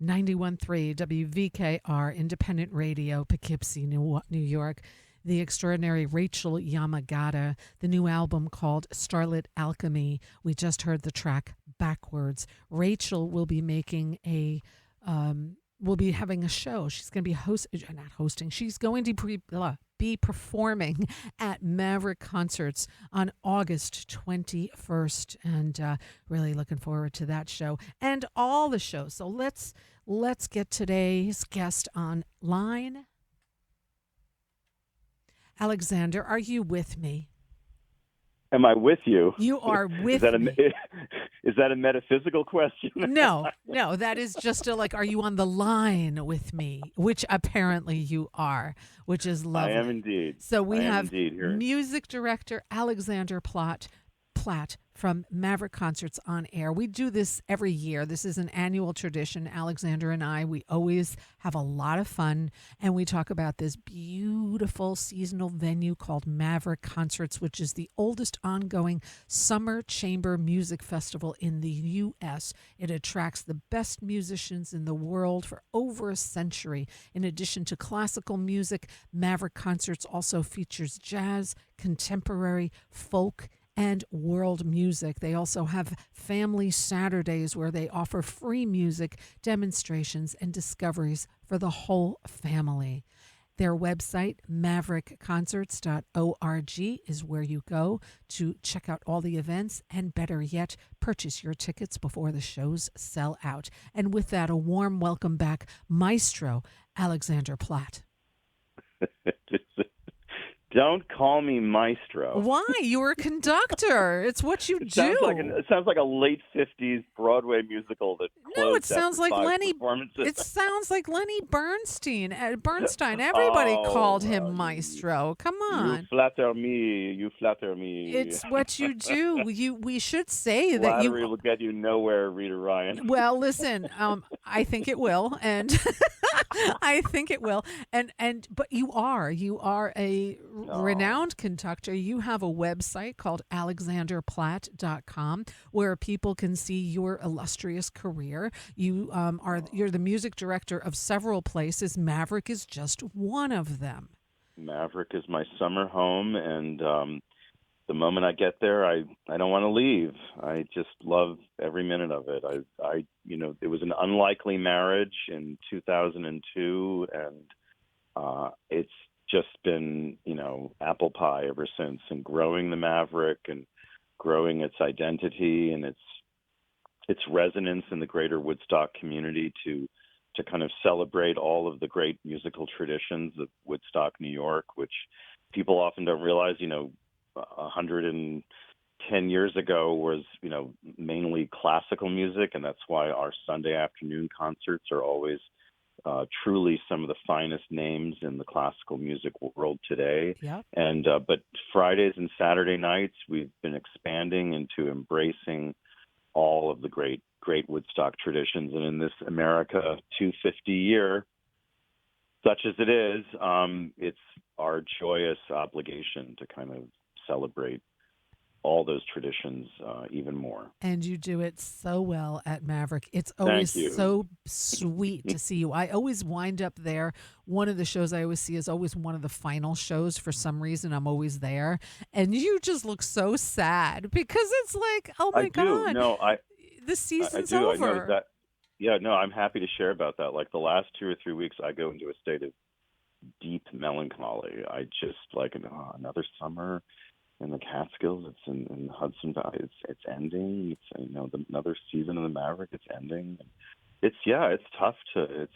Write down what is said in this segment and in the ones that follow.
91.3 WVKR Independent Radio, Poughkeepsie, New York. The extraordinary Rachel Yamagata, the new album called Starlit Alchemy. We just heard the track Backwards. Rachel will be making will be having a show. She's going to be not hosting. She's going to be performing at Maverick Concerts on August 21st, and really looking forward to that show and all the shows. So let's get today's guest online. Alexander, are you with me? Am I with you? You are with me. Is that a metaphysical question? No, that is just are you on the line with me? Which apparently you are, which is lovely. I am indeed. So we have music director Alexander Platt from Maverick Concerts on Air. We do this every year. This is an annual tradition. Alexander and I, we always have a lot of fun, and we talk about this beautiful seasonal venue called Maverick Concerts, which is the oldest ongoing summer chamber music festival in the U.S. It attracts the best musicians in the world for over a century. In addition to classical music, Maverick Concerts also features jazz, contemporary, folk, and world music. They also have family Saturdays where they offer free music, demonstrations, and discoveries for the whole family. Their website, maverickconcerts.org, is where you go to check out all the events and, better yet, purchase your tickets before the shows sell out. And with that, a warm welcome back, Maestro Alexander Platt. Don't call me maestro. Why? You're a conductor. It's what you do. It sounds like a late 50s Broadway musical that closed. No, it sounds like Lenny. Performances. It sounds like Lenny Bernstein. Everybody called him maestro. Come on. You flatter me. It's what you do. We should say that Flattery will get you nowhere, Rita Ryan. Well, listen. I think it will, and I think it will, but you are a renowned conductor. You have a website called alexanderplatt.com where people can see your illustrious career. You're the music director of several places. Maverick is just one of them. Maverick is my summer home, and the moment I get there, I don't want to leave. I just love every minute of it. It was an unlikely marriage in 2002, and it's just been, apple pie ever since, and growing the Maverick and growing its identity and its resonance in the greater Woodstock community to kind of celebrate all of the great musical traditions of Woodstock, New York, which people often don't realize, 110 years ago was, mainly classical music, and that's why our Sunday afternoon concerts are always truly some of the finest names in the classical music world today. Yep. And but Fridays and Saturday nights, we've been expanding into embracing all of the great Woodstock traditions. And in this America 250 year, such as it is, it's our joyous obligation to kind of celebrate all those traditions even more. And you do it so well at Maverick. It's always so sweet to see you. I always wind up there. One of the shows I always see is always one of the final shows. For some reason, I'm always there. And you just look so sad because it's like, oh my God. No, the season's I do. over. I know that. Yeah, no, I'm happy to share about that. Like the last 2 or 3 weeks, I go into a state of deep melancholy. I just another summer in the Catskills. It's in the Hudson Valley. It's ending. It's another season of the Maverick. It's ending. It's tough to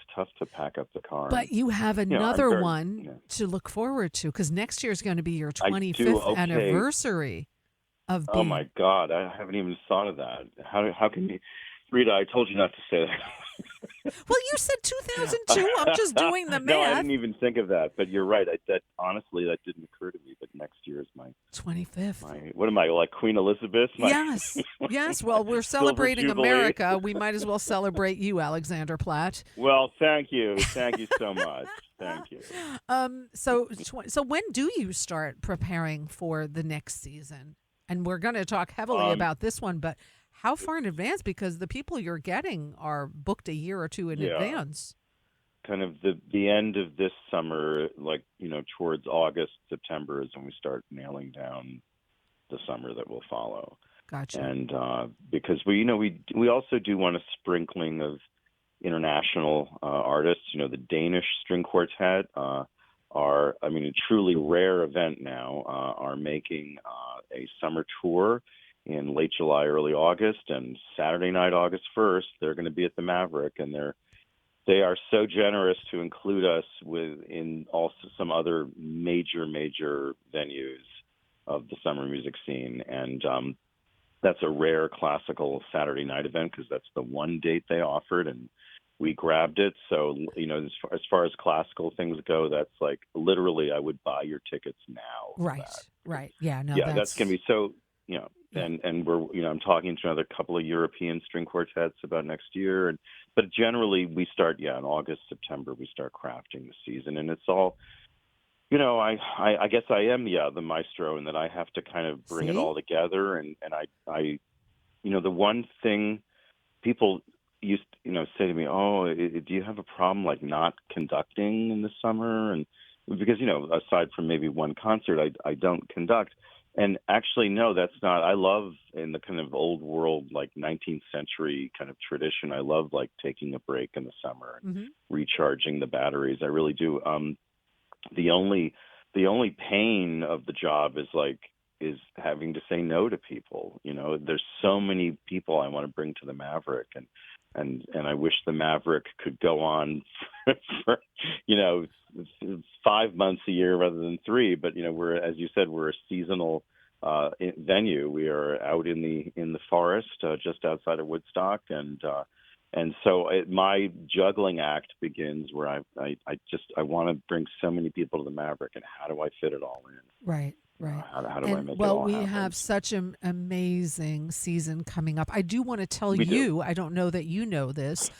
pack up the car. But you have another one to look forward to, because next year is going to be your 25th anniversary of being. Oh my God, I haven't even thought of that. How can you, Rita? I told you not to say that. Well, you said 2002. I'm just doing the math. No, I didn't even think of that. But you're right. Honestly, that didn't occur to me. But next year is my 25th. What am I, like Queen Elizabeth? Yes. Well, we're celebrating America. We might as well celebrate you, Alexander Platt. Well, thank you. Thank you so much. Thank you. So when do you start preparing for the next season? And we're going to talk heavily about this one, but How far in advance? Because the people you're getting are booked a year or two in Yeah, advance. kind of the end of this summer, like towards August, September is when we start nailing down the summer that will follow. Gotcha. And because we also do want a sprinkling of international artists. The Danish string quartet are, I mean, a truly rare event now. Are making a summer tour in late July, early August, and Saturday night, August 1st, they're going to be at the Maverick, and they are so generous to include us in also some other major venues of the summer music scene. And that's a rare classical Saturday night event because that's the one date they offered, and we grabbed it. So, as far as classical things go, that's like literally I would buy your tickets now for Right. that. Right. Yeah. No, Yeah, that's going to that's be so, yeah. and we're, I'm talking to another couple of European string quartets about next year. But generally we start, in August, September, we start crafting the season, and it's all, I guess I am, the maestro, and that I have to kind of bring it See? all together. And the one thing people used, say to me, "Oh, do you have a problem like not conducting in the summer?" And because aside from maybe one concert, I don't conduct. And actually, no, that's not. I love in the kind of old world, like 19th century kind of tradition. I love like taking a break in the summer and Hmm. recharging the batteries. I really do. The only pain of the job is having to say no to people. There's so many people I want to bring to the Maverick, and I wish the Maverick could go on for 5 months a year rather than three. But we're, as you said, we're a seasonal venue. We are out in the forest just outside of Woodstock, and so my juggling act begins where I want to bring so many people to the Maverick, and how do I fit it all in? Right, right. How do I And make it well, all we happen? have such an amazing season coming up. I do want to tell We do. you, I don't know that you know this,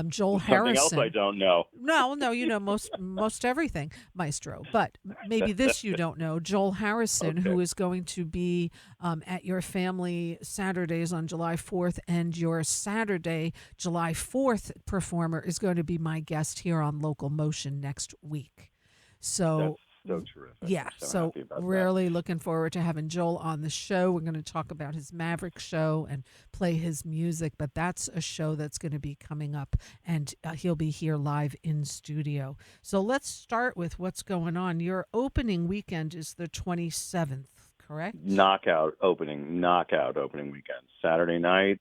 Joel Something else I Harrison. don't know. No, no, you know most everything, Maestro. But maybe this you don't know. Joel Harrison, Okay. who is going to be at your family Saturdays on July 4th, and your Saturday, July 4th performer is going to be my guest here on Local Motion next week. That's So so terrific. yeah, I'm so so happy about that. really looking forward to having Joel on the show. We're going to talk about his Maverick show and play his music, but that's a show that's going to be coming up, and he'll be here live in studio. So let's start with what's going on. Your opening weekend is the 27th, correct? Knockout opening weekend. Saturday night,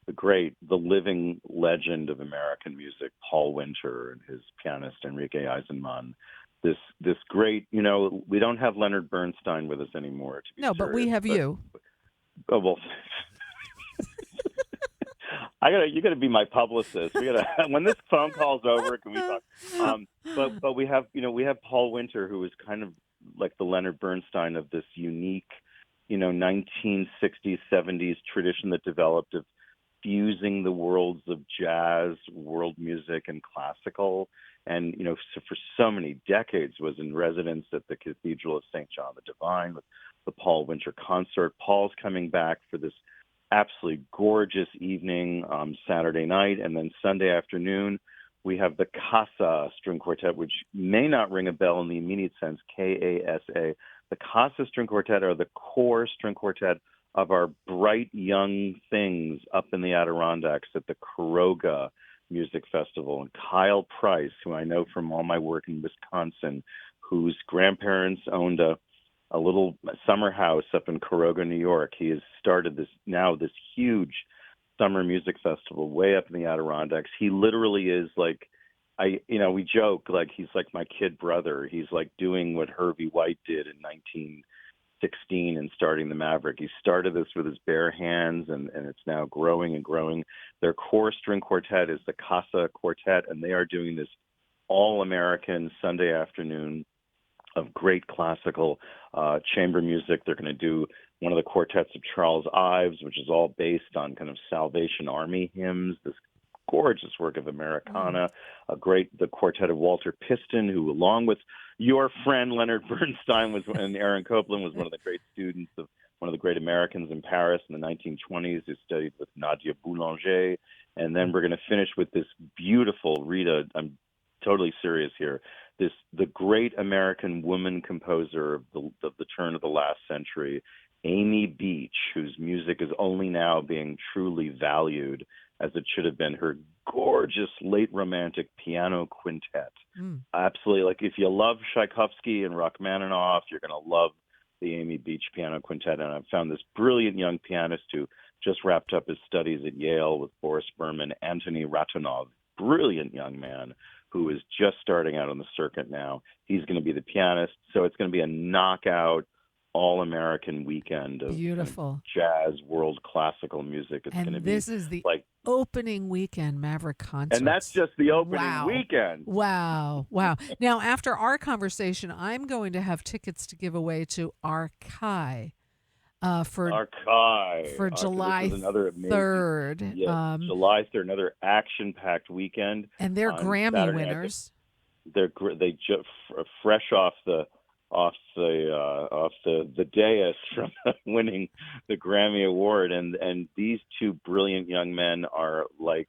the living legend of American music, Paul Winter, and his pianist Enrique Eisenman. This great, we don't have Leonard Bernstein with us anymore, to be No, but we serious. have But you. oh well, you gotta be my publicist. We gotta when this phone call's over, can we talk? But we have Paul Winter, who is kind of like the Leonard Bernstein of this unique, 1960s 70s tradition that developed of fusing the worlds of jazz, world music, and classical. And so for so many decades was in residence at the Cathedral of St. John the Divine with the Paul Winter Concert. Paul's coming back for this absolutely gorgeous evening Saturday night, and then Sunday afternoon we have the Casa String Quartet, which may not ring a bell in the immediate sense. Kasa. The Casa String Quartet are the core string quartet of our bright young things up in the Adirondacks at the Caroga Music Festival. And Kyle Price, who I know from all my work in Wisconsin, whose grandparents owned a little summer house up in Caroga, New York. He has started this huge summer music festival way up in the Adirondacks. He literally is like, we joke like he's like my kid brother. He's like doing what Herbie White did in 1916 and starting the Maverick. He started this with his bare hands, and it's now growing and growing. Their core string quartet is the Casa Quartet, and they are doing this all-American Sunday afternoon of great classical chamber music. They're going to do one of the quartets of Charles Ives, which is all based on kind of Salvation Army hymns, this gorgeous work of Mm. Americana, the quartet of Walter Piston, who along with your friend Leonard Bernstein and Aaron Copland was one of the great students of one of the great Americans in Paris in the 1920s who studied with Nadia Boulanger. And then we're going to finish with this beautiful Rita. I'm totally serious here. The great American woman composer of the turn of the last century, Amy Beach, whose music is only now being truly valued as it should have been. Her gorgeous late romantic piano quintet. Mm. Absolutely. Like if you love Tchaikovsky and Rachmaninoff, you're going to love the Amy Beach Piano Quintet. And I've found this brilliant young pianist who just wrapped up his studies at Yale with Boris Berman, Anthony Ratonov, brilliant young man who is just starting out on the circuit now. He's going to be the pianist. So it's going to be a knockout, all-American weekend of Beautiful. jazz, world classical music. It's going to And be this is the like, opening weekend Maverick concerts. and that's just the opening Wow. weekend. Wow. Wow. Now, after our conversation, I'm going to have tickets to give away to Arkai for Archive. July This is another amazing, 3rd. yes, July 3rd, another action-packed weekend. And they're on Grammy Saturday night. winners. They just fresh off the dais from winning the Grammy Award, and these two brilliant young men are like,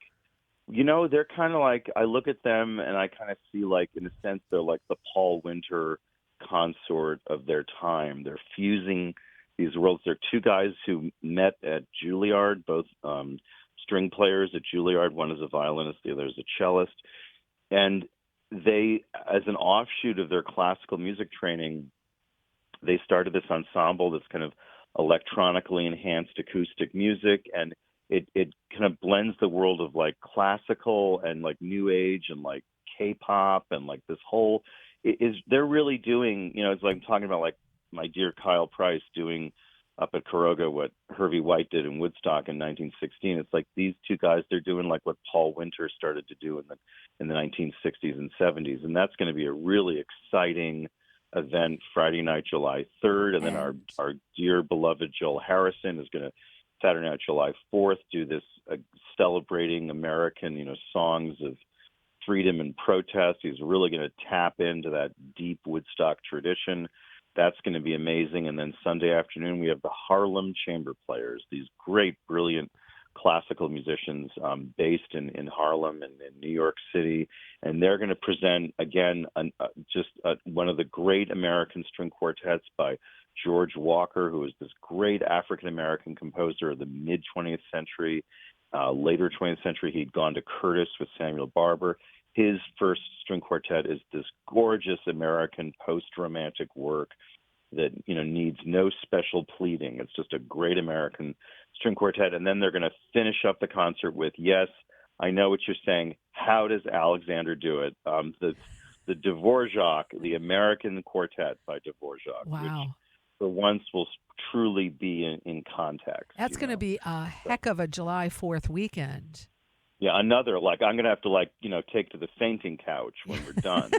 they're kind of like, I look at them and I kind of see, like, in a sense, they're like the Paul Winter consort of their time. They're fusing these worlds. They're two guys who met at Juilliard, both string players at Juilliard. One is a violinist, the other is a cellist. And they, as an offshoot of their classical music training, they started this ensemble that's kind of electronically enhanced acoustic music, and it kind of blends the world of like classical and like new age and like K-pop and like this whole they're really doing, it's like I'm talking about like my dear Kyle Price doing up at Caroga what Herbie White did in Woodstock in 1916. It's like these two guys, they're doing like what Paul Winter started to do in the 1960s and 70s, and that's going to be a really exciting event Friday night, July 3rd, and then our dear beloved Joel Harrison is going to Saturday night, July 4th, do this celebrating American, songs of freedom and protest. He's really going to tap into that deep Woodstock tradition. That's going to be amazing. And then Sunday afternoon, we have the Harlem Chamber Players, these great, brilliant classical musicians based in Harlem and in New York City. And they're going to present, again, one of the great American string quartets by George Walker, who is this great African-American composer of the mid-20th century. Later 20th century, he'd gone to Curtis with Samuel Barber. His first string quartet is this gorgeous American post-romantic work that needs no special pleading. It's just a great American string quartet. And then they're going to finish up the concert with, yes, I know what you're saying. How does Alexander do it? The Dvorak, the American Quartet by Dvorak, Wow. which for once will truly be in context. That's going to be a heck of a July 4th weekend. Yeah, another, like, I'm going to have to, take to the fainting couch when we're done,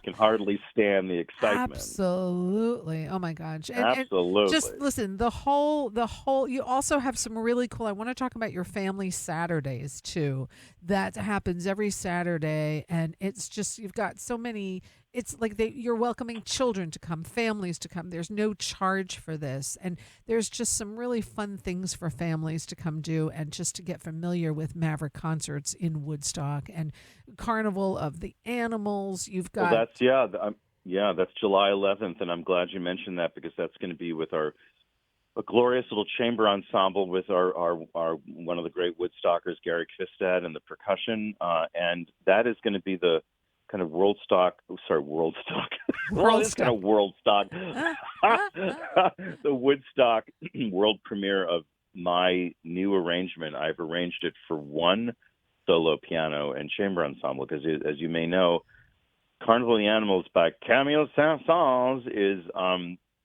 Can hardly stand the excitement. Absolutely. Oh my gosh. Absolutely. And just listen, the whole you also have some really cool, I want to talk about your family Saturdays too. That happens every Saturday, and it's just, you've got so many, it's like you're welcoming children to come, families to come. There's no charge for this. And there's just some really fun things for families to come do and just to get familiar with Maverick concerts in Woodstock and Carnival of the Animals. You've got... Well, that's July 11th, and I'm glad you mentioned that because that's going to be with a glorious little chamber ensemble with our one of the great Woodstockers, Gary Kvistad, and the percussion. And that is going to be the kind of Worldstock. Well, it's kind of Worldstock. The Woodstock world premiere of my new arrangement. I've arranged it for one solo piano and chamber ensemble because, as you may know, Carnival of the Animals by Camille Saint-Saëns is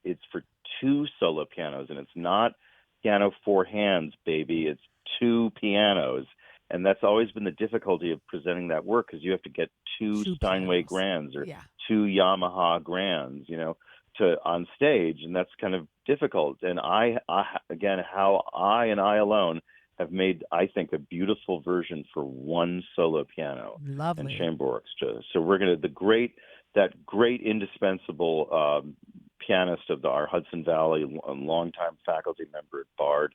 it's for two solo pianos, and it's not piano four hands, baby. It's two pianos. And that's always been the difficulty of presenting that work because you have to get two Steinway grands or two Yamaha grands, on stage, and that's kind of difficult. And I again, how I and I alone have made, I think, a beautiful version for one solo piano and chamber orchestra. So we're going to that great indispensable pianist of our Hudson Valley, a longtime faculty member at Bard,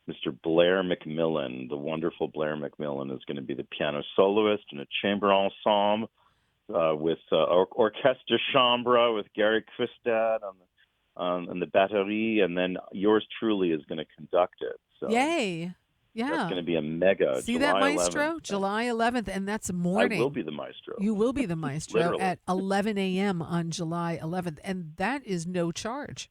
Mr. Blair McMillan. The wonderful Blair McMillan is going to be the piano soloist in a chamber ensemble with Orchestre Chambre with Gary Kristad on the batterie, and then yours truly is going to conduct it. So Yay. that's Yeah. going to be a mega See that, July 11th. Maestro? July 11th, and that's I will morning. be the maestro. You will be the Maestro Literally. at 11 a.m. on July 11th, and that is no charge.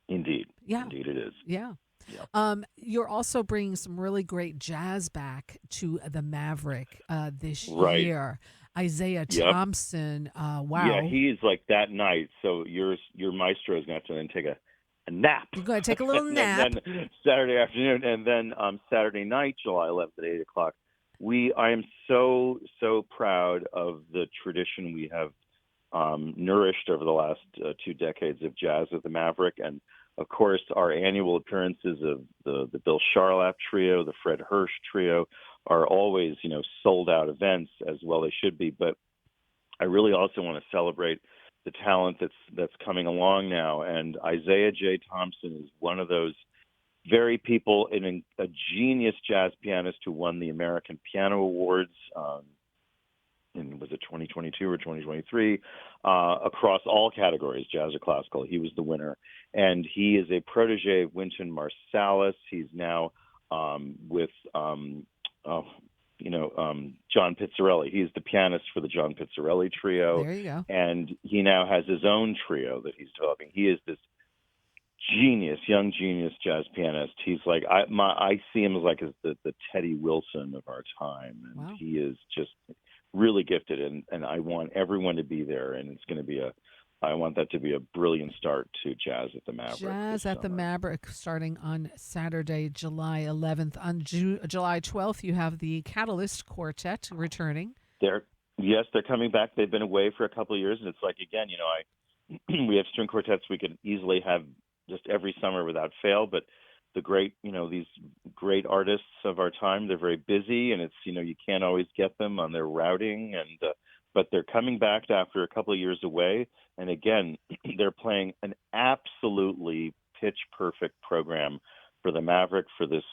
Indeed. Yeah. Indeed it is. Yeah. Yeah. You're also bringing some really great jazz back to the Maverick this Right. year. Isaiah Yep. Thompson, wow. Yeah, he's like that night. So your maestro is going to have to then take a nap. You're going to take a little nap. And then Saturday afternoon, and then Saturday night, July 11th at 8 o'clock. I am so proud of the tradition we have nourished over the last 2 decades of jazz at the Maverick, and of course our annual appearances of the Bill Charlap Trio, the Fred Hirsch Trio, are always sold out events, as well they should be. But I really also want to celebrate the talent that's coming along now, and Isaiah J. Thompson is one of those very people, a genius jazz pianist who won the American Piano Awards in, was it 2022 or 2023, across all categories, jazz or classical. He was the winner, and he is a protege of Wynton Marsalis. He's now with John Pizzarelli. He's the pianist for the John Pizzarelli Trio. There you go. And he now has his own trio that he's developing. He is this young genius jazz pianist. He's like, I see him as like the Teddy Wilson of our time. And Wow. he is just really gifted. And I want everyone to be there. And it's going to be I want that to be a brilliant start to Jazz at the Maverick. Jazz at the Maverick starting on Saturday, July 11th. On July 12th, you have the Catalyst Quartet returning. They're coming back. They've been away for a couple of years, and it's like, again, we have string quartets we could easily have just every summer without fail, but these great artists of our time, they're very busy, and it's, you can't always get them on their routing, and but they're coming back after a couple of years away. And again, they're playing an absolutely pitch-perfect program for the Maverick for this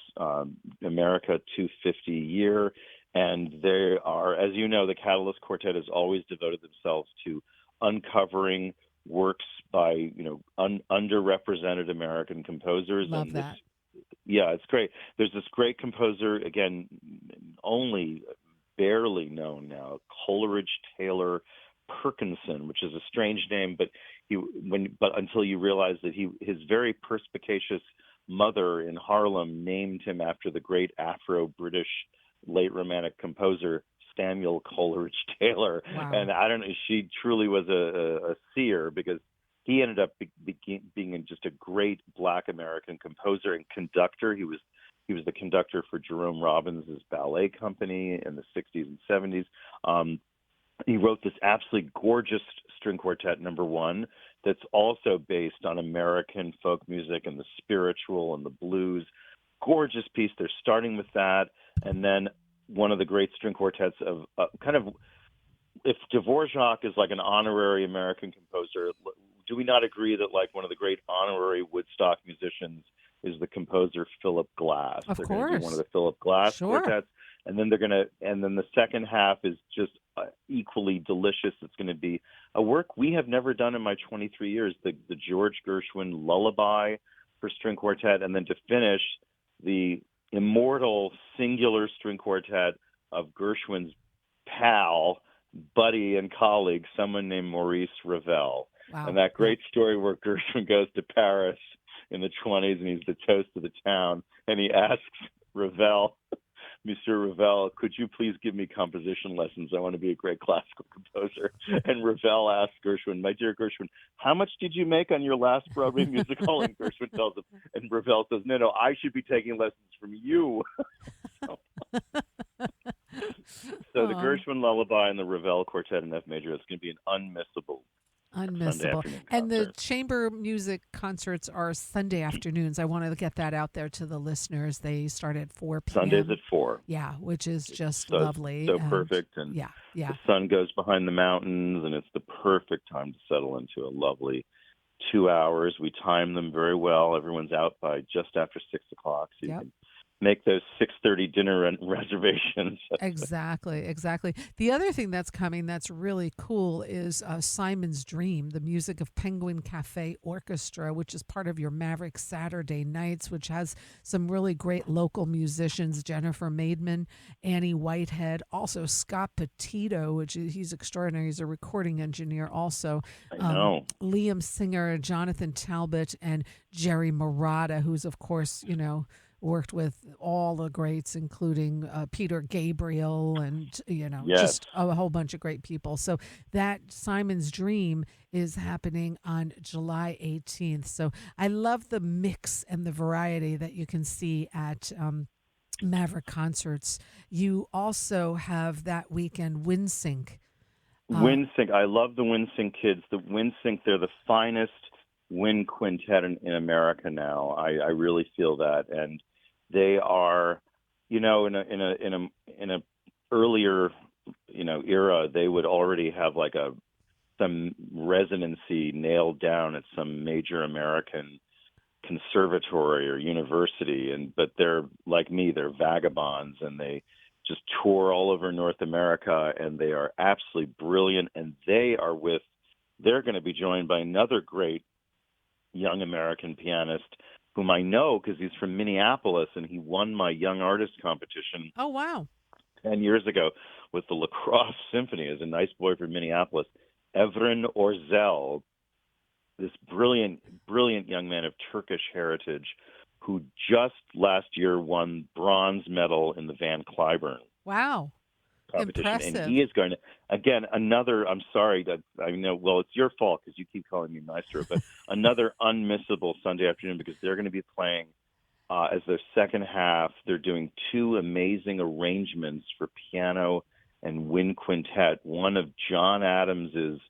America 250 year. And they are, as you know, the Catalyst Quartet has always devoted themselves to uncovering works by, underrepresented American composers. Love that. Yeah, it's great. There's this great composer, again, only barely known now, Coleridge Taylor Perkinson, which is a strange name, but until you realize that his very perspicacious mother in Harlem named him after the great Afro-British late Romantic composer Samuel Coleridge Taylor. Wow. And I don't know, she truly was a seer, because he ended up being just a great Black American composer and conductor. He was the conductor for Jerome Robbins' ballet company in the 60s and 70s. He wrote this absolutely gorgeous string quartet, number one, that's also based on American folk music and the spiritual and the blues. Gorgeous piece. They're starting with that. And then one of the great string quartets of if Dvorak is like an honorary American composer, do we not agree that like one of the great honorary Woodstock musicians is the composer Philip Glass? Of They're course. going to do one of the Philip Glass Sure. quartets, and then the second half is just equally delicious. It's going to be a work we have never done in my 23 years, the George Gershwin Lullaby for string quartet, and then to finish, the immortal singular string quartet of Gershwin's pal, buddy, and colleague, someone named Maurice Ravel. Wow. And that great story where Gershwin goes to Paris in the 20s, and he's the toast of the town, and he asks Ravel, Monsieur Ravel, could you please give me composition lessons? I want to be a great classical composer. And Ravel asks Gershwin, my dear Gershwin, how much did you make on your last Broadway musical? And Gershwin tells him, and Ravel says, no, I should be taking lessons from you. So the Gershwin Lullaby and the Ravel Quartet in F major, it's going to be an unmissable. Unmissable. And the chamber music concerts are Sunday afternoons. I want to get that out there to the listeners. They start at 4 p.m. Sundays at 4. Yeah, which is just lovely. So perfect. And the sun goes behind the mountains, and it's the perfect time to settle into a lovely 2 hours. We time them very well. Everyone's out by just after 6 o'clock, so you Yep. can make those 6:30 dinner reservations. Exactly, exactly. The other thing that's coming that's really cool is Simon's Dream, the music of Penguin Cafe Orchestra, which is part of your Maverick Saturday nights, which has some really great local musicians, Jennifer Maidman, Annie Whitehead, also Scott Petito, he's extraordinary. He's a recording engineer also. I know. Liam Singer, Jonathan Talbot, and Jerry Murata, who's, of course, worked with all the greats, including Peter Gabriel and, Yes. just a whole bunch of great people. So that Simon's Dream is happening on July 18th. So I love the mix and the variety that you can see at Maverick Concerts. You also have that weekend WindSync. WindSync. I love the WindSync kids. The WindSync, they're the finest wind quintet in America now. I really feel that, and they are, in a earlier, era, they would already have like some residency nailed down at some major American conservatory or university, but they're like me, they're vagabonds, and they just tour all over North America, and they are absolutely brilliant, and they're going to be joined by another great young American pianist whom I know because he's from Minneapolis, and he won my young artist competition Oh, wow. 10 years ago with the Lacrosse Symphony as a nice boy from Minneapolis. Evren Orzel, this brilliant, brilliant young man of Turkish heritage who just last year won bronze medal in the Van Cliburn Wow. competition. And Impressive. he is going to, again, I'm sorry that I know, well, it's your fault because you keep calling me Maestro, but another unmissable Sunday afternoon because they're going to be playing as their second half. They're doing two amazing arrangements for piano and wind quintet, one of John Adams's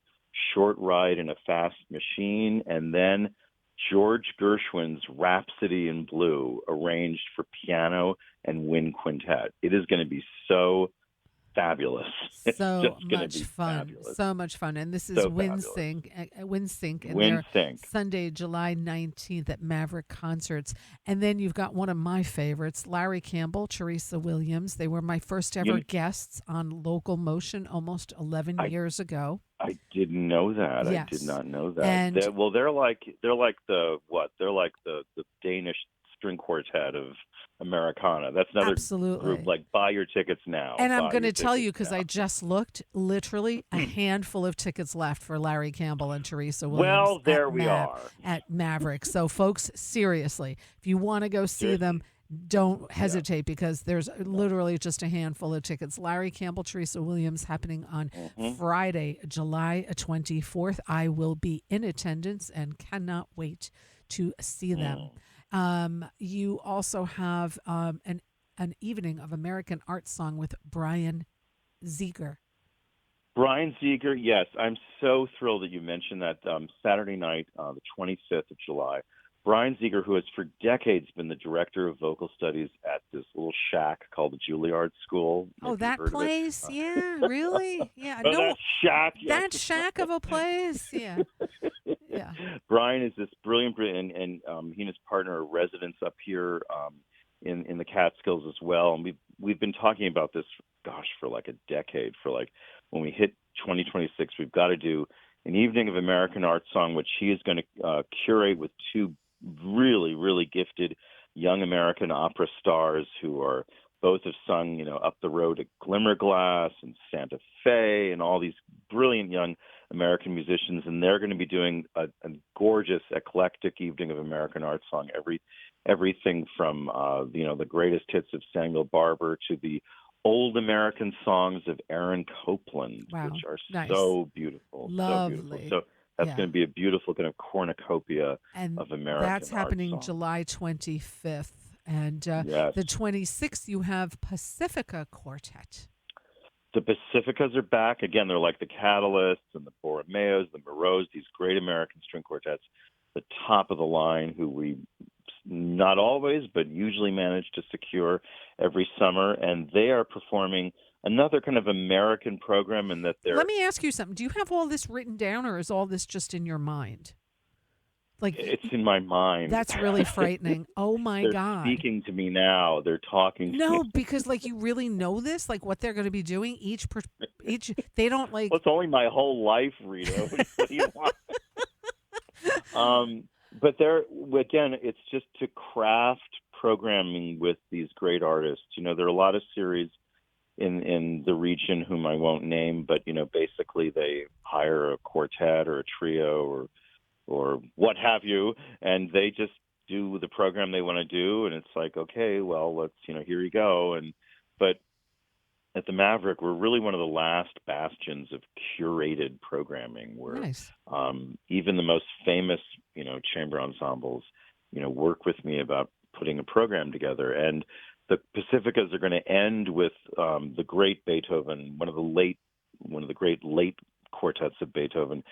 Short Ride in a Fast Machine, and then George Gershwin's Rhapsody in Blue, arranged for piano and wind quintet. It is going to be so fabulous. It's So just going to much be fun. fabulous. So much fun. And this is So fabulous. WindSync, and Wind they're Sync. Sunday, July 19th at Maverick Concerts. And then you've got one of my favorites, Larry Campbell, Teresa Williams. They were my first ever guests on LocalMotion almost 11 years ago. I didn't know that. Yes. I did not know that. And They're like the what? They're like the Danish string quartet of Americana. That's another absolutely. group. Like, buy your tickets now. And I'm Buy going to your tell you, tickets because now. I just looked, literally a handful of tickets left for Larry Campbell and Teresa Williams Well, there we are. at Maverick. So, folks, seriously, if you want to go see them, don't hesitate because there's literally just a handful of tickets. Larry Campbell, Teresa Williams, happening on Friday, July 24th. I will be in attendance and cannot wait to see them. You also have an evening of American art song with Brian Ziegler. Brian Ziegler, yes. I'm so thrilled that you mentioned that Saturday night, the 25th of July. Brian Ziegler, who has for decades been the director of vocal studies at this little shack called the Juilliard School. Oh, that place? Yeah, really? Yeah. Oh, No, that shack. Yes. that shack of a place? Yeah. Yeah. Brian is this brilliant, and he and his partner are residents up here in the Catskills as well. And we've been talking about this, for like a decade. For like when we hit 2026, we've got to do an evening of American art song, which he is going to curate with two really, really gifted young American opera stars who are both have sung, Up the Road at Glimmerglass and Santa Fe, and all these brilliant young American musicians. And they're going to be doing a gorgeous, eclectic evening of American art song. Everything from, the greatest hits of Samuel Barber to the old American songs of Aaron Copland, which are so beautiful. Lovely. So beautiful. So that's going to be a beautiful kind of cornucopia of American that's happening art songs. July 25th. And the 26th, you have Pacifica Quartet. The Pacificas are back. Again, they're like the Catalysts and the Borromeos, the Moreaus, these great American string quartets, the top of the line, who we not always, but usually manage to secure every summer. And they are performing another kind of American program in that they're... Let me ask you something. Do you have all this written down, or is all this just in your mind? Like It's in my mind. that's really frightening. Oh my They're God. speaking to me now. They're talking to me. No, because like you really know this, like what they're going to be doing each they don't Well, like it's only my whole life, Rita. What do you want? But there, again, it's just to craft programming with these great artists. There are a lot of series in the region whom I won't name, but basically they hire a quartet or a trio or what have you, and they just do the program they want to do, and it's like, okay, well, let's here you go. But at the Maverick, we're really one of the last bastions of curated programming, where nice. even the most famous chamber ensembles work with me about putting a program together. And the Pacificas are going to end with the great Beethoven, one of the great late quartets of Beethoven,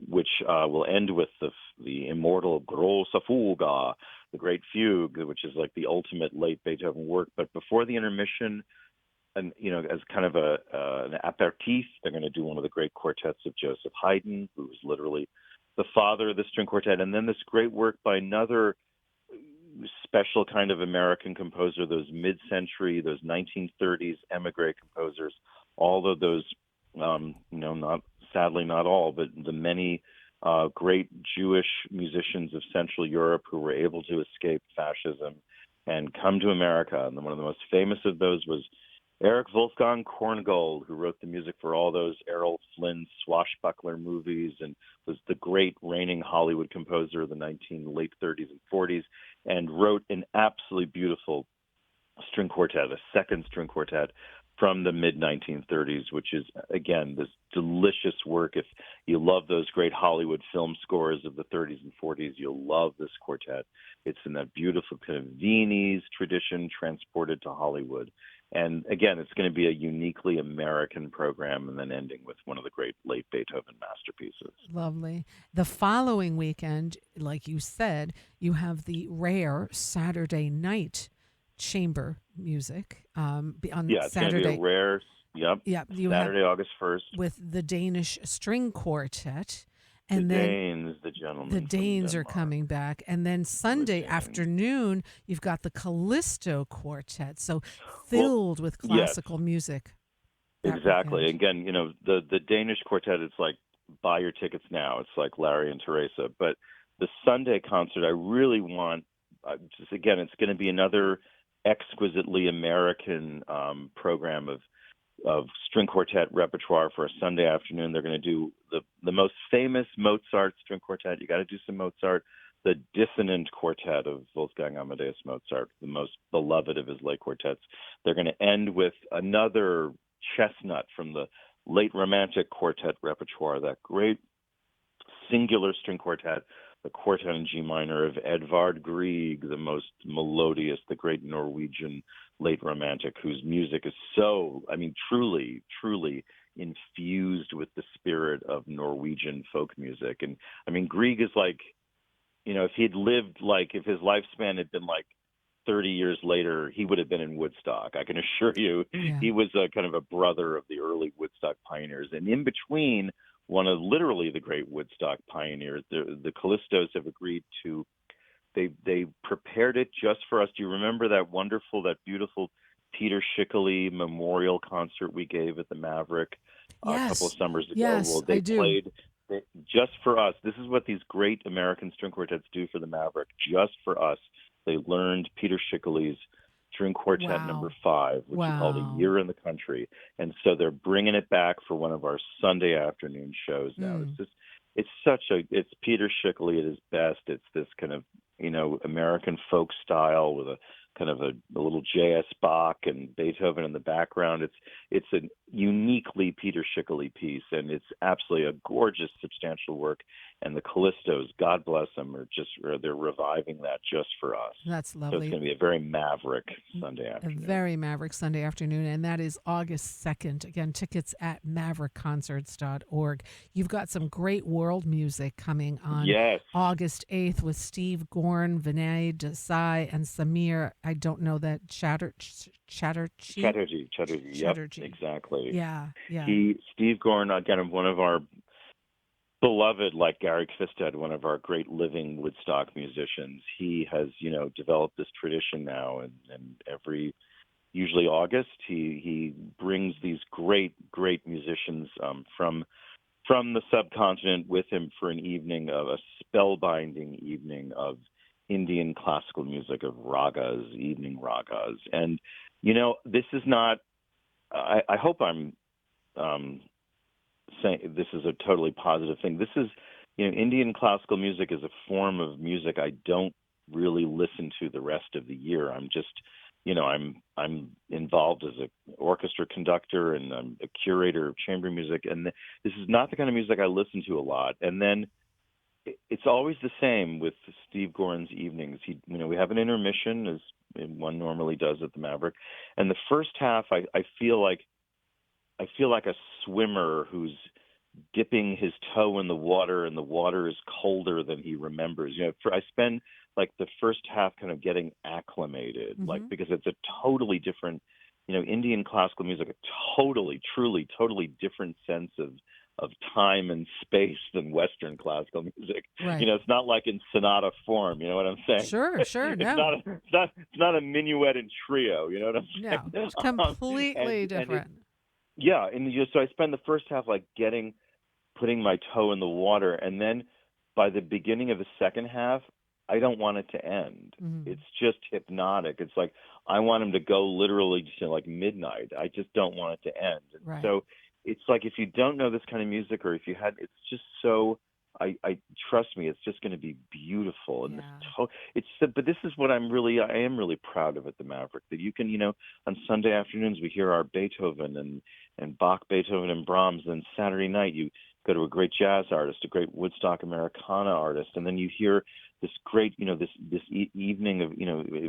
which will end with the immortal Grosse Fuga, the Great Fugue, which is like the ultimate late Beethoven work. But before the intermission, and as kind of an aperitif, they're going to do one of the great quartets of Joseph Haydn, who was literally the father of the string quartet, and then this great work by another special kind of American composer, those mid-century, those 1930s emigre composers, all of those, not sadly not all, but the many great Jewish musicians of Central Europe who were able to escape fascism and come to America. And one of the most famous of those was Eric Wolfgang Korngold, who wrote the music for all those Errol Flynn swashbuckler movies and was the great reigning Hollywood composer of the late 30s and 40s, and wrote an absolutely beautiful string quartet, a second string quartet from the mid-1930s, which is, again, this delicious work. If you love those great Hollywood film scores of the 30s and 40s, you'll love this quartet. It's in that beautiful kind of Viennese tradition transported to Hollywood. And again, it's going to be a uniquely American program, and then ending with one of the great late Beethoven masterpieces. Lovely. The following weekend, like you said, you have the rare Saturday night chamber music on Yeah, it's going to be a Saturday. rare, Yeah, you have Saturday, August 1st. with the Danish String Quartet, The and then Danes, the the gentlemen from Danes are Denmark. coming back, and then The Sunday Danes. afternoon you've got the Callisto Quartet, so Well, filled with yes, classical music that exactly. weekend. Again, the Danish quartet, it's like buy your tickets now. It's like Larry and Teresa. But the Sunday concert, I really want, just again, it's going to be another exquisitely American program of string quartet repertoire for a Sunday afternoon. They're going to do the most famous Mozart string quartet. You got to do some Mozart. The Dissonant Quartet of Wolfgang Amadeus Mozart, the most beloved of his late quartets. They're going to end with another chestnut from the late Romantic quartet repertoire, that great singular string quartet, the Quartet in G minor of Edvard Grieg, the most melodious, the great Norwegian late Romantic, whose music is so, truly, truly infused with the spirit of Norwegian folk music. And Grieg is like, if he'd lived, if his lifespan had been 30 years later, he would have been in Woodstock. I can assure you, Yeah. he was a kind of a brother of the early Woodstock pioneers. And in between, one of literally the great Woodstock pioneers, the Callistos have agreed to, they prepared it just for us. Do you remember that beautiful Peter Schickele memorial concert we gave at the Maverick a couple of Yes. summers ago? Yes, Well, I they do. played just for us. This is what these great American string quartets do for the Maverick. Just for us, they learned Peter Schickele's String Quartet number Wow. 5, which he called A Wow. Year in the Country, and so they're bringing it back for one of our Sunday afternoon shows now. Mm. It's Peter Schickele at his best. It's this kind of American folk style with a kind of a little J.S. Bach and Beethoven in the background. It's a uniquely Peter Schickele piece, and it's absolutely a gorgeous, substantial work. And the Callistos, God bless them, they're reviving that just for us. That's So it's lovely. going to be a very maverick Sunday A afternoon. very Maverick Sunday afternoon, and that is August 2nd. Again, tickets at maverickconcerts.org. You've got some great world music coming on Yes, August 8th with Steve Gorn, Vinay Desai, and Samir. I don't know that Chatterjee? Chatterjee. Yep, Chatterjee. exactly. Yeah, yeah. Steve Gorn, again, one of our beloved like Gary Kvistad, one of our great living Woodstock musicians. He has, developed this tradition now, and every usually August he brings these great musicians from the subcontinent with him for an evening of a spellbinding evening of Indian classical music, of ragas, evening ragas. And this is not. I hope I'm saying this is a totally positive thing. This is, Indian classical music is a form of music I don't really listen to the rest of the year. I'm just, I'm involved as an orchestra conductor, and I'm a curator of chamber music, and this is not the kind of music I listen to a lot. And then it's always the same with Steve Gorin's evenings. We have an intermission, as one normally does at the Maverick, and the first half, I feel like a swimmer who's dipping his toe in the water, and the water is colder than he remembers. I spend like the first half kind of getting acclimated, because it's a totally different, Indian classical music, a totally different sense of time and space than Western classical music. Right. It's not like in sonata form. You know what I'm saying? Sure. No. It's not a minuet and trio. You know what I'm saying? No. It's completely different. Yeah, and so I spend the first half like putting my toe in the water, and then by the beginning of the second half, I don't want it to end. It's just hypnotic. It's like I want him to go literally to like midnight. I just don't want it to end. Right. So it's like, if you don't know this kind of music, or if you had, it's just so. I trust me, it's just going to be beautiful. And but this is what I am really proud of at the Maverick, that you can, on Sunday afternoons we hear our Beethoven and Bach, Beethoven, and Brahms. Then Saturday night you go to a great jazz artist, a great Woodstock Americana artist, and then you hear this great, this evening of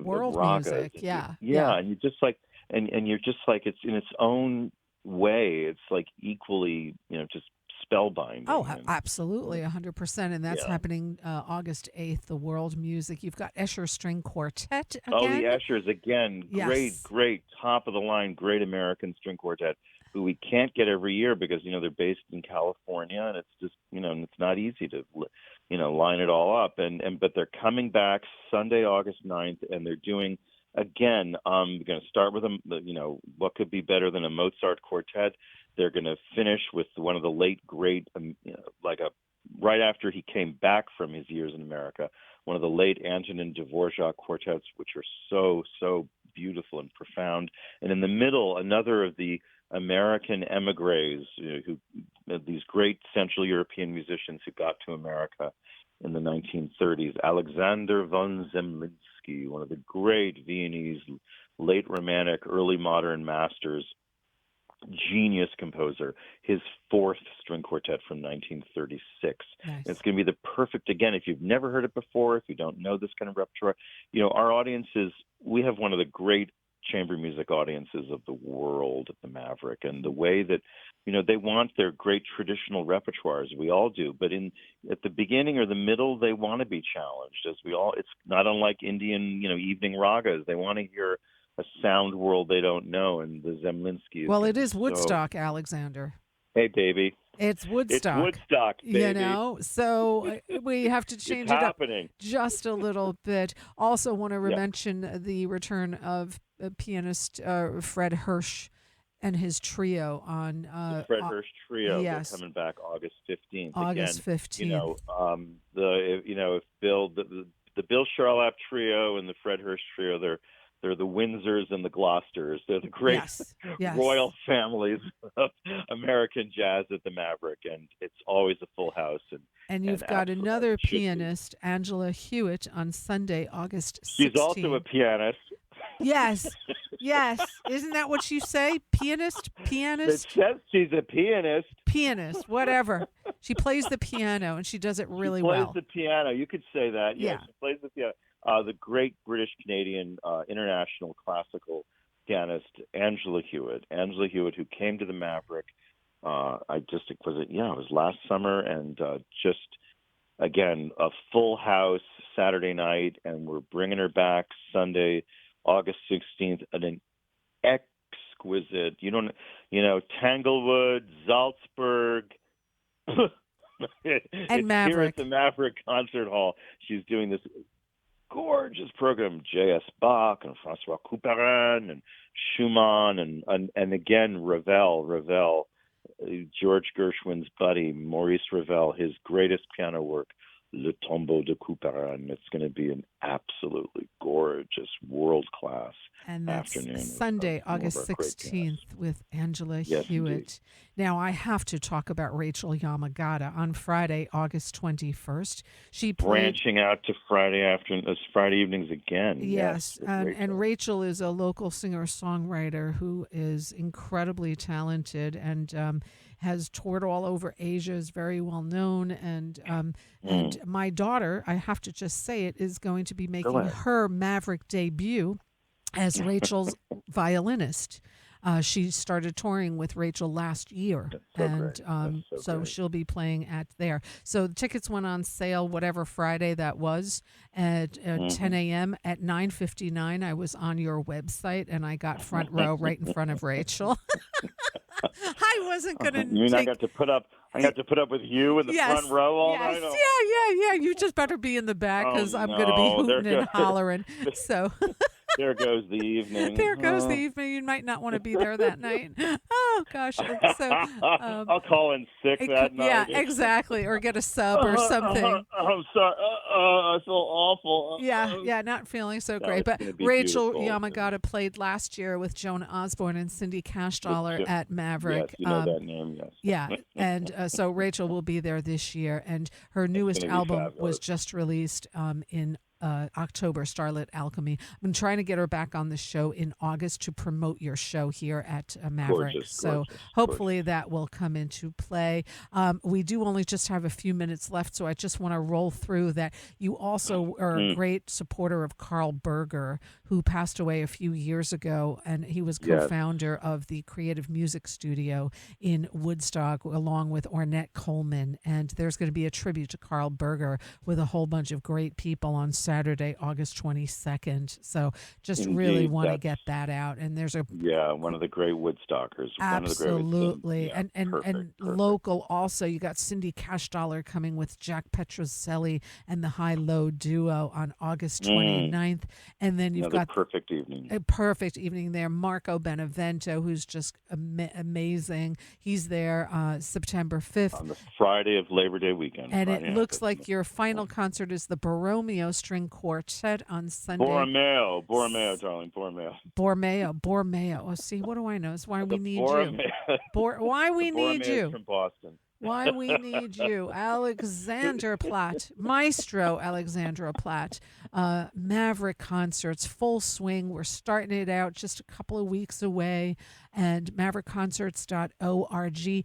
world ragas. music. And you're just like, and you're just like, it's in its own way, it's like equally, just spellbinding. Oh, absolutely, 100%. And that's happening August 8th, the World Music. You've got Escher String Quartet again. Oh, the Eschers again. Yes. Great, top of the line, great American string quartet, who we can't get every year because, they're based in California, and it's just, it's not easy to, line it all up. But they're coming back Sunday, August 9th, and they're doing, again, we're going to start with what could be better than a Mozart quartet. They're going to finish with one of the late great, right after he came back from his years in America, one of the late Antonin Dvorak quartets, which are so beautiful and profound. And in the middle, another of the American emigres, these great Central European musicians who got to America in the 1930s, Alexander von Zemlinsky, one of the great Viennese late Romantic, early modern masters, genius composer, his fourth string quartet from 1936. Nice. It's going to be the perfect, again, if you've never heard it before, if you don't know this kind of repertoire, our audiences, we have one of the great chamber music audiences of the world at the Maverick, and the way that, they want their great traditional repertoires, we all do, but at the beginning or the middle, they want to be challenged, it's not unlike Indian, evening ragas. They want to hear a sound world they don't know, and the Zemlinsky. Well, it is Woodstock, Alexander. Hey, baby. It's Woodstock. It's Woodstock, baby. So we have to change it up just a little bit. Also want to mention the return of pianist Fred Hirsch and his trio on the Fred Hirsch trio. Yes. They're coming back August 15th. August 15th. If the Bill Charlap trio and the Fred Hirsch trio, they're the Windsors and the Gloucesters. They're the great royal families of American jazz at the Maverick, and it's always a full house. And you've got another pianist, Angela Hewitt, on Sunday, August 16th. She's also a pianist. Yes. Isn't that what you say? Pianist? It says she's a pianist. Pianist, whatever. She plays the piano, and she does it really well. She plays the piano. You could say that. Yeah. She plays the piano. The great British-Canadian international classical pianist, Angela Hewitt. Angela Hewitt, who came to the Maverick, it was last summer, and just, again, a full house Saturday night, and we're bringing her back Sunday, August 16th, at an exquisite, Tanglewood, Salzburg, And It's here at Maverick. the Maverick Concert Hall. She's doing this gorgeous program. J.S. Bach and Francois Couperin and Schumann and again Ravel, George Gershwin's buddy, Maurice Ravel, his greatest piano work, Le Tombeau de Couperin. It's going to be an absolutely gorgeous, world-class And that's afternoon of Sunday, some of August our great pianists. 16th with Angela Yes, indeed. Hewitt. Now, I have to talk about Rachel Yamagata on Friday, August 21st. She played. Branching out to Friday evenings again. Yes, with and Rachel is a local singer-songwriter who is incredibly talented and has toured all over Asia, is very well known, and my daughter, I have to just say it, is going to be Go making ahead. her Maverick debut as Rachel's violinist. She started touring with Rachel last year, That's so and great. That's so great. she'll be playing at there. So the tickets went on sale, whatever Friday that was, at 10 a.m. At 9:59. I was on your website, and I got front row right in front of Rachel. I wasn't going You to mean take. I got to put up with you in the Yes. front row all Yes. night? Oh, Yeah. You just better be in the back oh because I'm going to be no, there hooting and goes hollering. So. there goes the evening. There goes the evening. You might not want to be there that night. Oh gosh. So I'll call in sick that yeah, night. exactly, or get a sub or something. I'm sorry. I feel awful. Yeah, not feeling so No, great. it's But going to be Rachel beautiful. Yamagata played last year with Joan Osborne and Cindy Cashdollar at Yes, Maverick. you know that name. Yes. Yeah, and so Rachel will be there this year, and her newest gonna be album was fabulous. just released in October, Starlit Alchemy. I've been trying to get her back on the show in August to promote your show here at Maverick. So hopefully that will come into play. We do only just have a few minutes left, so I just want to roll through that. You also are a great supporter of Carl Berger, who passed away a few years ago, and he was co-founder of the Creative Music Studio in Woodstock, along with Ornette Coleman. And there's going to be a tribute to Carl Berger with a whole bunch of great people on Saturday, August 22nd. So just really want to get that out. And there's one of the great Woodstockers. Absolutely. One of the great And local also, you got Cindy Cashdollar coming with Jack Petrozelli and the High Low Duo on August 29th. And then you've got perfect evening. A perfect evening there. Marco Benevento, who's just amazing. He's there September 5th. On the Friday of Labor Day weekend. And it looks like your final concert is the Borromeo String Quartet on Sunday. Borromeo, darling, Borromeo. Oh, see, what do I know? It's why we need you. Why we need you. From Boston. Why we need you. Alexander Platt, Maestro Alexandra Platt. Maverick concerts, full swing. We're starting it out just a couple of weeks away. And maverickconcerts.org.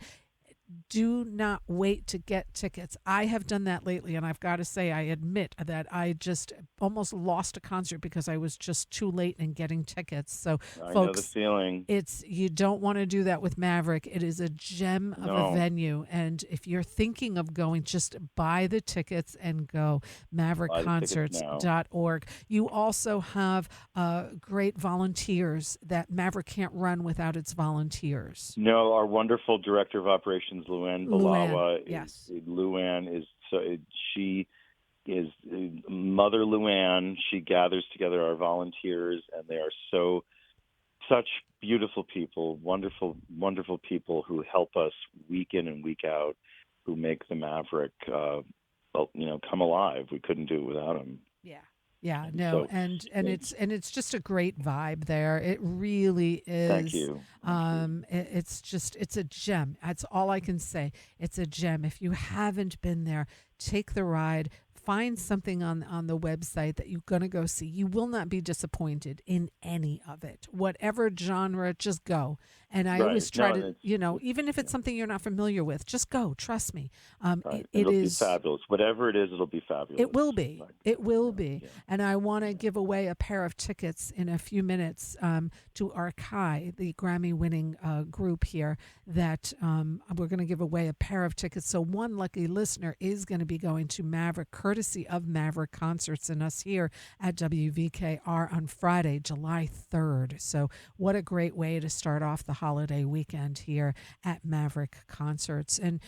Do not wait to get tickets. I have done that lately, and I've got to say, I admit that I just almost lost a concert because I was just too late in getting tickets. So, I folks, know the feeling. You don't want to do that with Maverick. It is a gem of a venue, and if you're thinking of going, just buy the tickets and go. Maverickconcerts.org. You also have great volunteers that Maverick can't run without its volunteers. No, our wonderful director of operations, Luann Balawa. Yes. Luann is she is Mother Luann. She gathers together our volunteers, and they are such beautiful people, wonderful people who help us week in and week out, who make the Maverick, come alive. We couldn't do it without them. Yeah, no, So, it's just a great vibe there. It really is. Thank you. It's a gem. That's all I can say. It's a gem. If you haven't been there, take the ride. Find something on the website that you're going to go see. You will not be disappointed in any of it. Whatever genre, just go. And I always try to, even if it's something you're not familiar with, just go. Trust me. It'll be fabulous. Whatever it is, it'll be fabulous. It will be. It will be. Yeah. And I want to give away a pair of tickets in a few minutes to Arkai, the Grammy-winning group here, that we're going to give away a pair of tickets. So one lucky listener is going to be going to Maverick, courtesy courtesy of Maverick Concerts and us here at WVKR on Friday, July 3rd. So what a great way to start off the holiday weekend here at Maverick Concerts. And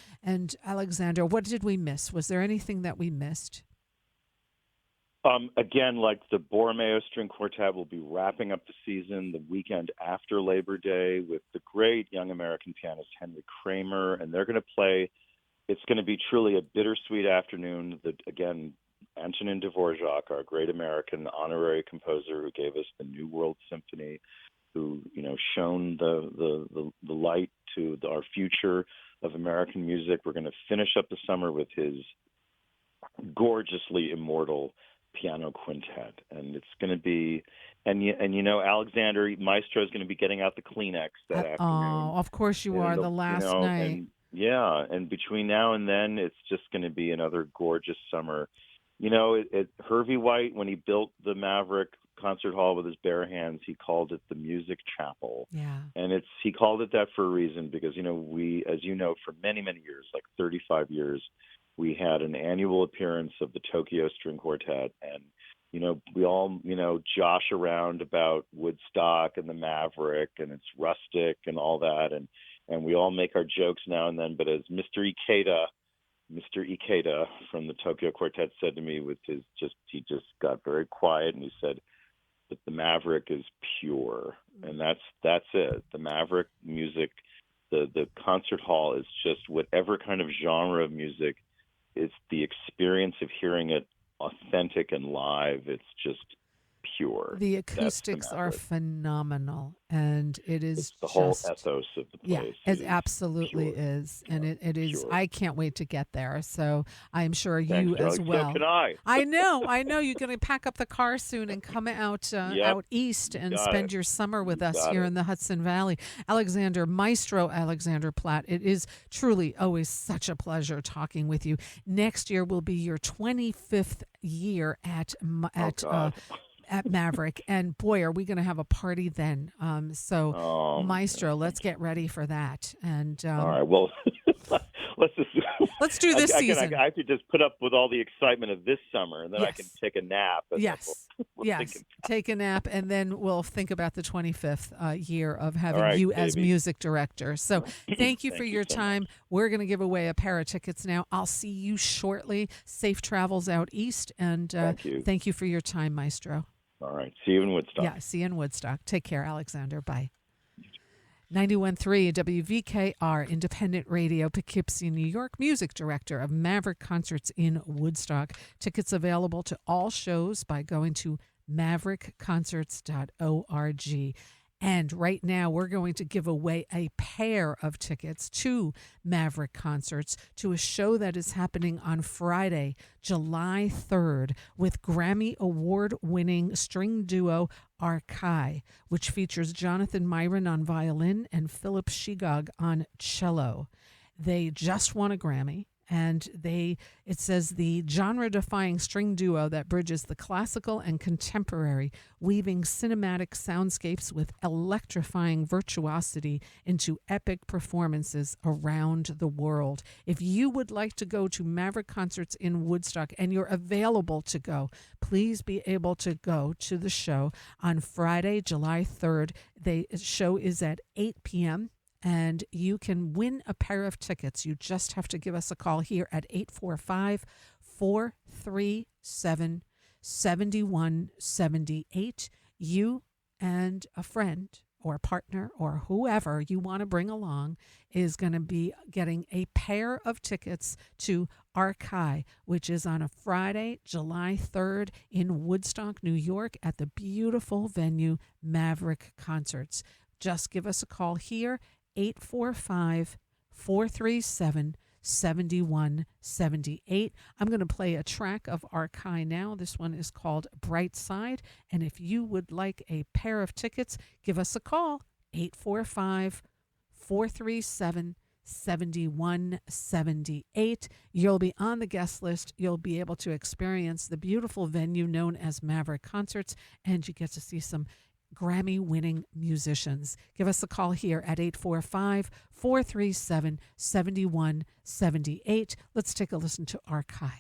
Alexander, what did we miss? Was there anything that we missed? Again, like the Borromeo String Quartet will be wrapping up the season the weekend after Labor Day with the great young American pianist Henry Kramer, and they're going to play. It's going to be truly a bittersweet afternoon. Again, Antonin Dvorak, our great American honorary composer who gave us the New World Symphony, who shone the light to our future of American music. We're going to finish up the summer with his gorgeously immortal piano quintet, and it's going to be, and Alexander Maestro is going to be getting out the Kleenex that afternoon. Oh, of course you are. The last night. And between now and then, it's just going to be another gorgeous summer. Hervey White, when he built the Maverick Concert Hall with his bare hands, he called it the Music Chapel. Yeah. And he called it that for a reason because, we, as you know, for many, many years, like 35 years, we had an annual appearance of the Tokyo String Quartet, and we all josh around about Woodstock and the Maverick, and it's rustic and all that, and we all make our jokes now and then. But as Mr. Ikeda from the Tokyo Quartet said to me, he just got very quiet, and he said that the Maverick is pure, and that's it. The Maverick music, the concert hall is just whatever kind of genre of music. It's the experience of hearing it authentic and live. It's just pure. The acoustics are phenomenal, and it's the whole ethos of the place. Yeah, it absolutely is, and it is. Pure. I can't wait to get there. So I'm sure you as well. So can I. I know. You're going to pack up the car soon and come out out east and spend your summer with us here in the Hudson Valley. Maestro Alexander Platt. It is truly always such a pleasure talking with you. Next year will be your 25th year at Maverick, and boy, are we going to have a party then. Maestro, let's get ready for that. And all right, well, let's do this season. I could just put up with all the excitement of this summer, and then I can take a nap. Yes, take a nap, and then we'll think about the 25th year of having you as music director. So thank you for your time. We're going to give away a pair of tickets now. I'll see you shortly. Safe travels out east, and thank you for your time, Maestro. All right. See you in Woodstock. Yeah, see you in Woodstock. Take care, Alexander. Bye. 91.3 WVKR Independent Radio, Poughkeepsie, New York. Music director of Maverick Concerts in Woodstock. Tickets available to all shows by going to maverickconcerts.org. And right now, we're going to give away a pair of tickets to Maverick Concerts to a show that is happening on Friday, July 3rd, with Grammy Award-winning string duo Arkai, which features Jonathan Myron on violin and Philip Shigog on cello. They just won a Grammy. And it says the genre-defying string duo that bridges the classical and contemporary, weaving cinematic soundscapes with electrifying virtuosity into epic performances around the world. If you would like to go to Maverick Concerts in Woodstock and you're available to go, please be able to go to the show on Friday, July 3rd. The show is at 8 p.m., and you can win a pair of tickets. You just have to give us a call here at 845-437-7178. You and a friend or partner or whoever you want to bring along is going to be getting a pair of tickets to Arkai, which is on a Friday, July 3rd in Woodstock, New York at the beautiful venue Maverick Concerts. Just give us a call here, 845-437-7178. I'm going to play a track of Arkai now. This one is called Bright Side. And if you would like a pair of tickets, give us a call, 845-437-7178. You'll be on the guest list. You'll be able to experience the beautiful venue known as Maverick Concerts, and you get to see some Grammy-winning musicians. Give us a call here at 845-437-7178. Let's take a listen to Arkai.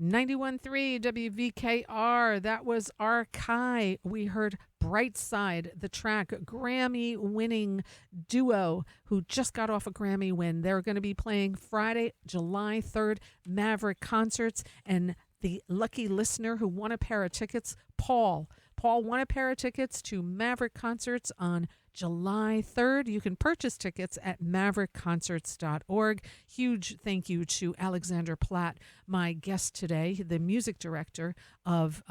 91.3 WVKR. That was Arkai. We heard Bright Side, the track, Grammy winning duo who just got off a Grammy win. They're going to be playing Friday, July 3rd, Maverick Concerts. And the lucky listener who won a pair of tickets, Paul. Paul won a pair of tickets to Maverick Concerts on July 3rd. You can purchase tickets at maverickconcerts.org. Huge thank you to Alexander Platt, my guest today, the music director of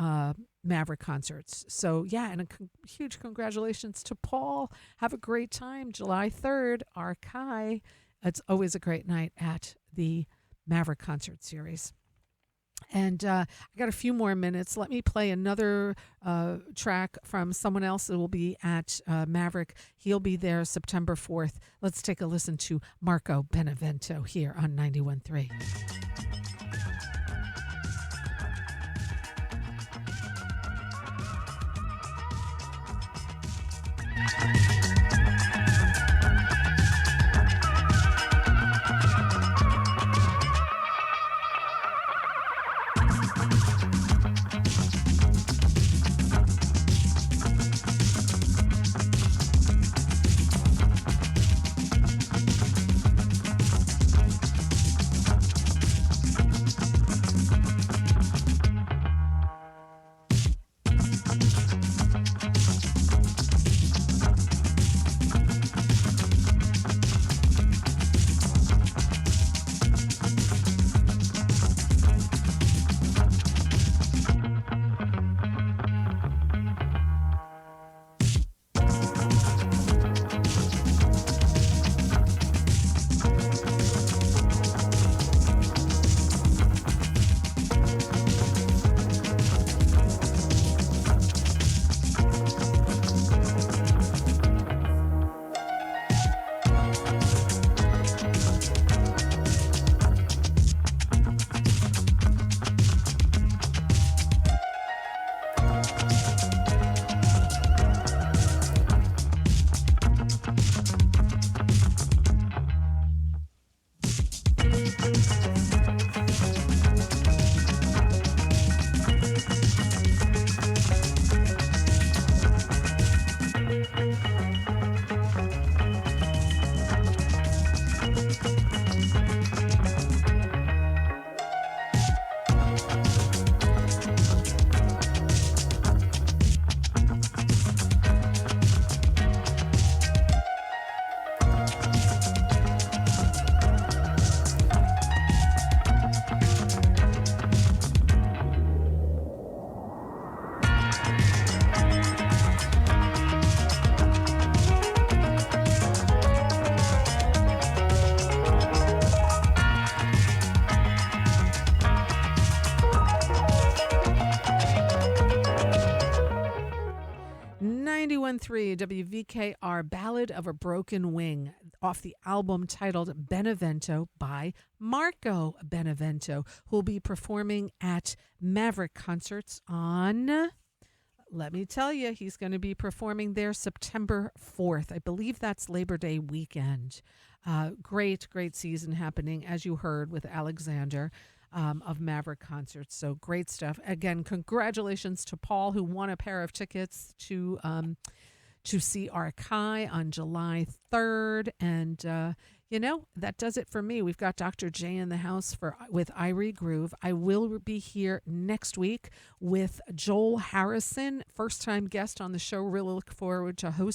Maverick Concerts. So, yeah, and huge congratulations to Paul. Have a great time. July 3rd, Arkai. It's always a great night at the Maverick Concert Series. And I got a few more minutes. Let me play another track from someone else that will be at Maverick. He'll be there September 4th. Let's take a listen to Marco Benevento here on 91.3. Three WVKR Ballad of a Broken Wing off the album titled Benevento by Marco Benevento, who will be performing at Maverick Concerts on, let me tell you, he's going to be performing there September 4th. I believe that's Labor Day weekend. Great season happening, as you heard, with Alexander. Of Maverick Concerts. So great stuff. Again, congratulations to Paul, who won a pair of tickets to see Arkai on July 3rd. And, that does it for me. We've got Dr. J in the house with Irie Groove. I will be here next week with Joel Harrison, first-time guest on the show. Really look forward to hosting